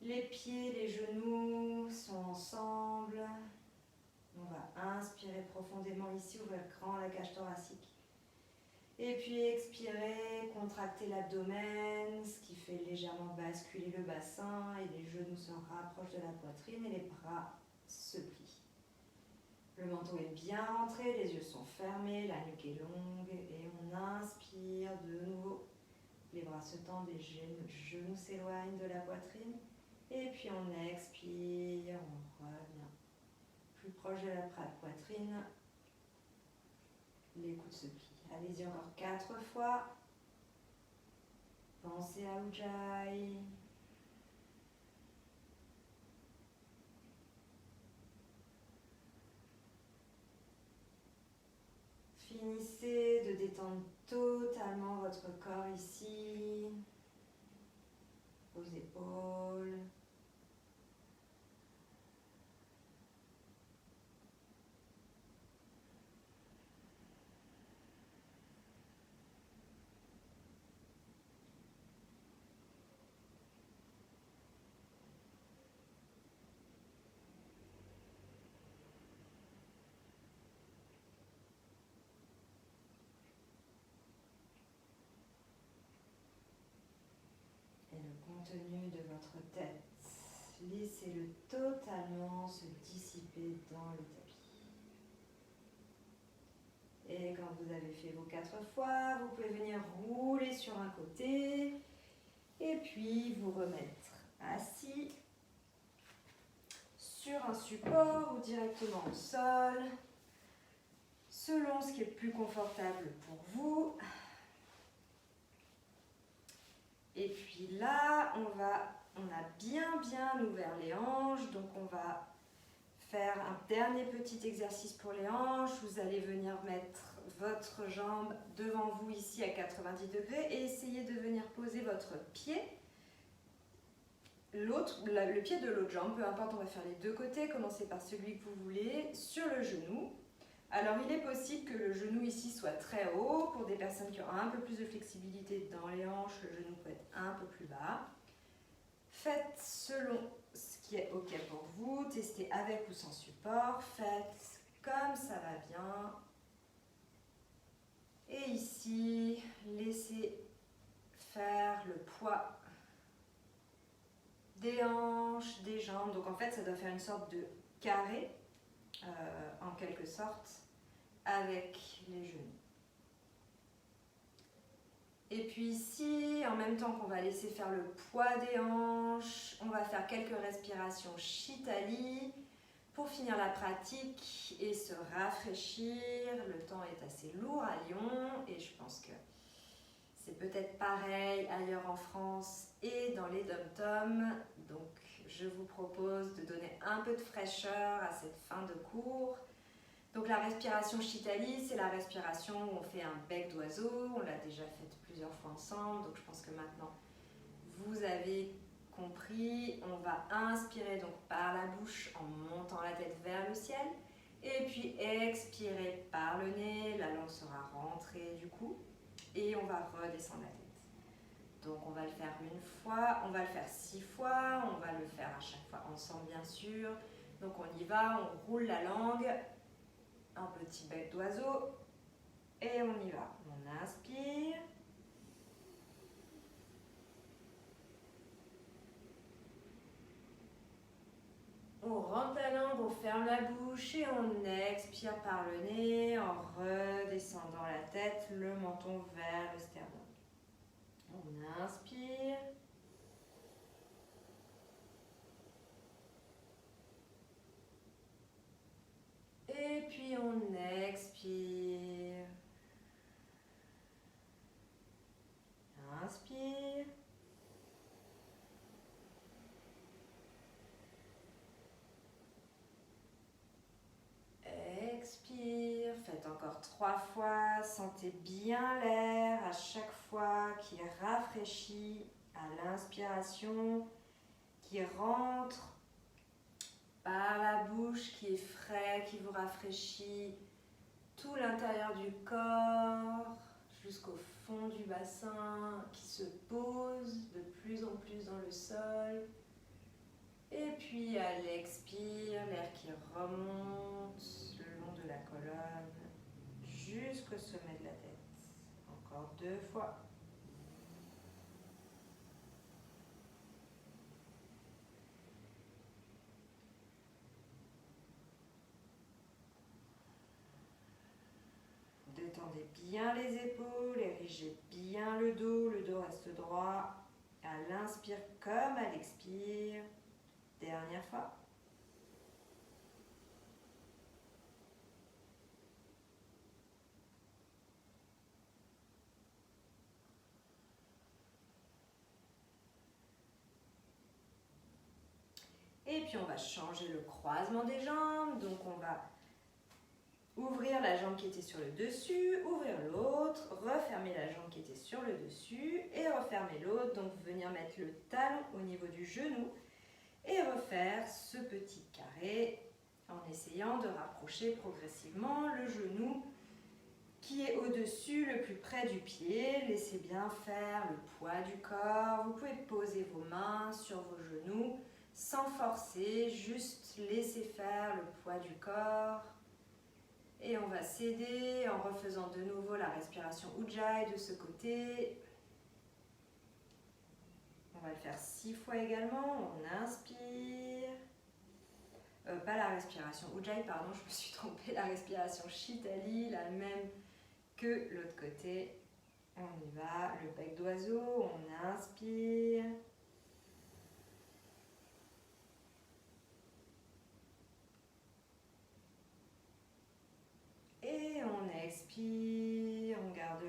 Speaker 1: Les pieds, les genoux sont ensemble. On va inspirer profondément ici, ouvrir grand la cage thoracique. Et puis expirer, contracter l'abdomen, ce qui fait légèrement basculer le bassin et les genoux se rapprochent de la poitrine et les bras se plient. Le menton est bien rentré, les yeux sont fermés, la nuque est longue et on inspire de nouveau. Les bras se tendent, les genoux s'éloignent de la poitrine. Et puis on expire, on revient plus proche de la poitrine. Les coudes se plient. Allez-y encore 4 fois. Pensez à Ujjayi. Finissez de détendre totalement votre corps ici, vos épaules. Et le contenu de votre tête, laissez-le totalement se dissiper dans le tapis. Et quand vous avez fait vos 4 fois, vous pouvez venir rouler sur un côté et puis vous remettre assis sur un support ou directement au sol, selon ce qui est le plus confortable pour vous. Et puis là, on a bien ouvert les hanches, donc on va faire un dernier petit exercice pour les hanches. Vous allez venir mettre votre jambe devant vous ici à 90 degrés et essayer de venir poser votre pied, le pied de l'autre jambe, peu importe, on va faire les deux côtés, commencez par celui que vous voulez, sur le genou. Alors il est possible que le genou ici soit très haut. Pour des personnes qui ont un peu plus de flexibilité dans les hanches, le genou peut être un peu plus bas. Faites selon ce qui est OK pour vous, testez avec ou sans support, faites comme ça va bien. Et ici, laissez faire le poids des hanches, des jambes. Donc en fait, ça doit faire une sorte de carré, en quelque sorte, avec les genoux. Et puis ici, en même temps qu'on va laisser faire le poids des hanches, on va faire quelques respirations Shitali pour finir la pratique et se rafraîchir. Le temps est assez lourd à Lyon et je pense que c'est peut-être pareil ailleurs en France et dans les dom-toms. Donc je vous propose de donner un peu de fraîcheur à cette fin de cours. Donc la respiration Shitali, c'est la respiration où on fait un bec d'oiseau. On l'a déjà fait plusieurs fois ensemble, donc je pense que maintenant vous avez compris. On va inspirer donc par la bouche en montant la tête vers le ciel. Et puis expirer par le nez, la langue sera rentrée du cou. Et on va redescendre la tête. Donc on va le faire une fois, on va le faire 6 fois, on va le faire à chaque fois ensemble bien sûr. Donc on y va, on roule la langue. Un petit bec d'oiseau et on y va. On inspire. On rentre la langue, on ferme la bouche et on expire par le nez en redescendant la tête, le menton vers le sternum. On inspire. Et puis on expire. Inspire. Expire. Faites encore 3 fois. Sentez bien l'air à chaque fois qui rafraîchit à l'inspiration, qui rentre par la bouche, qui est frais, qui vous rafraîchit tout l'intérieur du corps jusqu'au fond du bassin, qui se pose de plus en plus dans le sol. Et puis à l'expire, l'air qui remonte le long de la colonne jusqu'au sommet de la tête. Encore 2 fois. Tendez bien les épaules, érigez bien le dos reste droit. À l'inspire comme à l'expire. Dernière fois. Et puis on va changer le croisement des jambes. Donc on va ouvrir la jambe qui était sur le dessus, ouvrir l'autre, refermer la jambe qui était sur le dessus et refermer l'autre. Donc venir mettre le talon au niveau du genou et refaire ce petit carré en essayant de rapprocher progressivement le genou qui est au-dessus, le plus près du pied. Laissez bien faire le poids du corps. Vous pouvez poser vos mains sur vos genoux sans forcer, juste laisser faire le poids du corps. Et on va s'aider en refaisant de nouveau la respiration Ujjayi de ce côté. On va le faire 6 fois également. On inspire. Pas la respiration Ujjayi, pardon, je me suis trompée. La respiration Shitali, la même que l'autre côté. On y va. Le bec d'oiseau, on inspire. Et on expire, on garde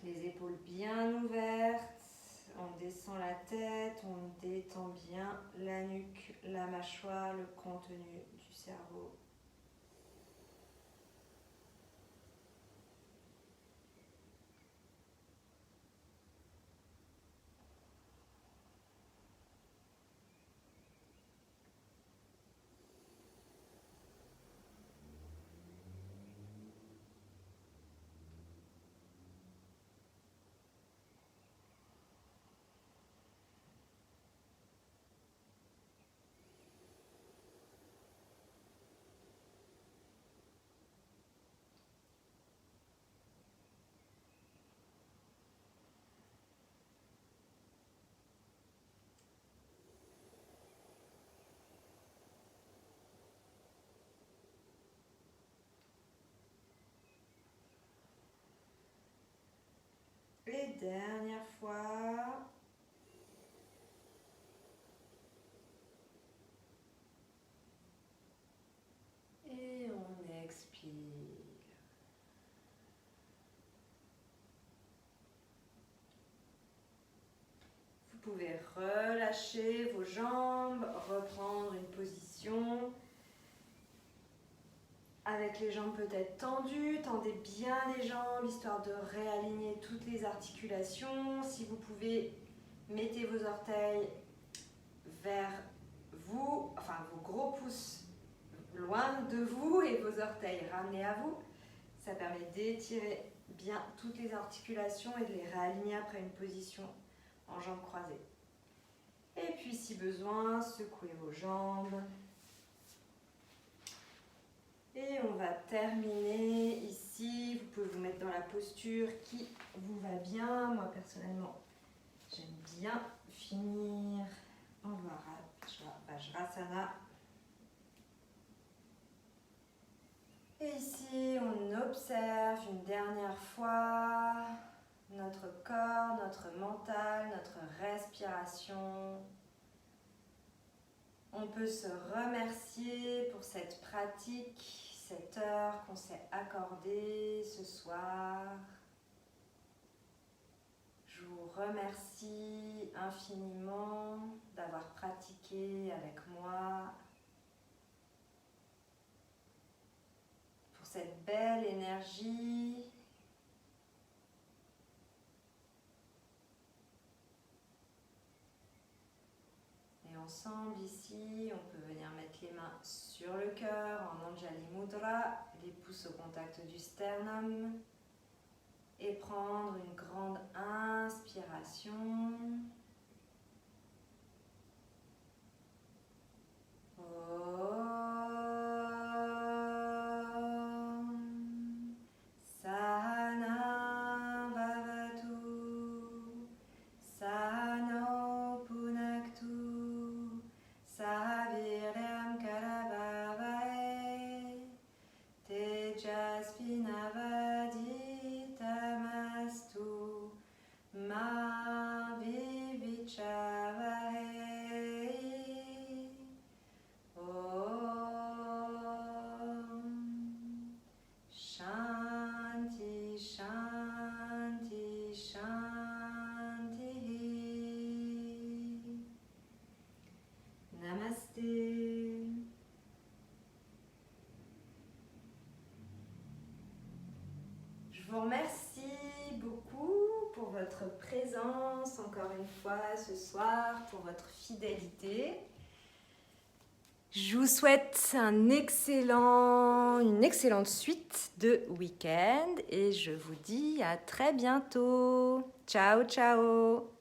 Speaker 1: les épaules bien ouvertes, on descend la tête, on détend bien la nuque, la mâchoire, le contenu du cerveau. Et dernière fois. Et on expire. Vous pouvez relâcher vos jambes, reprendre une position avec les jambes peut-être tendues. Tendez bien les jambes histoire de réaligner toutes les articulations. Si vous pouvez, mettez vos orteils vers vous, enfin vos gros pouces loin de vous et vos orteils ramenés à vous. Ça permet d'étirer bien toutes les articulations et de les réaligner après une position en jambes croisées. Et puis si besoin, secouez vos jambes. Et on va terminer ici. Vous pouvez vous mettre dans la posture qui vous va bien. Moi personnellement, j'aime bien finir en Vajrasana. Et ici, on observe une dernière fois notre corps, notre mental, notre respiration. On peut se remercier pour cette pratique, cette heure qu'on s'est accordée ce soir. Je vous remercie infiniment d'avoir pratiqué avec moi, pour cette belle énergie. Et ensemble ici, on peut venir mettre les mains sur le cœur en Anjali Mudra, les pouces au contact du sternum. Et prendre une grande inspiration. Sahana Bhavatu, Sahano Punaktu, Sahaviryam Karavavae, Tejasvinavadi. Je vous remercie beaucoup pour votre présence, encore une fois, ce soir, pour votre fidélité. Je vous souhaite une excellente suite de week-end et je vous dis à très bientôt. Ciao, ciao!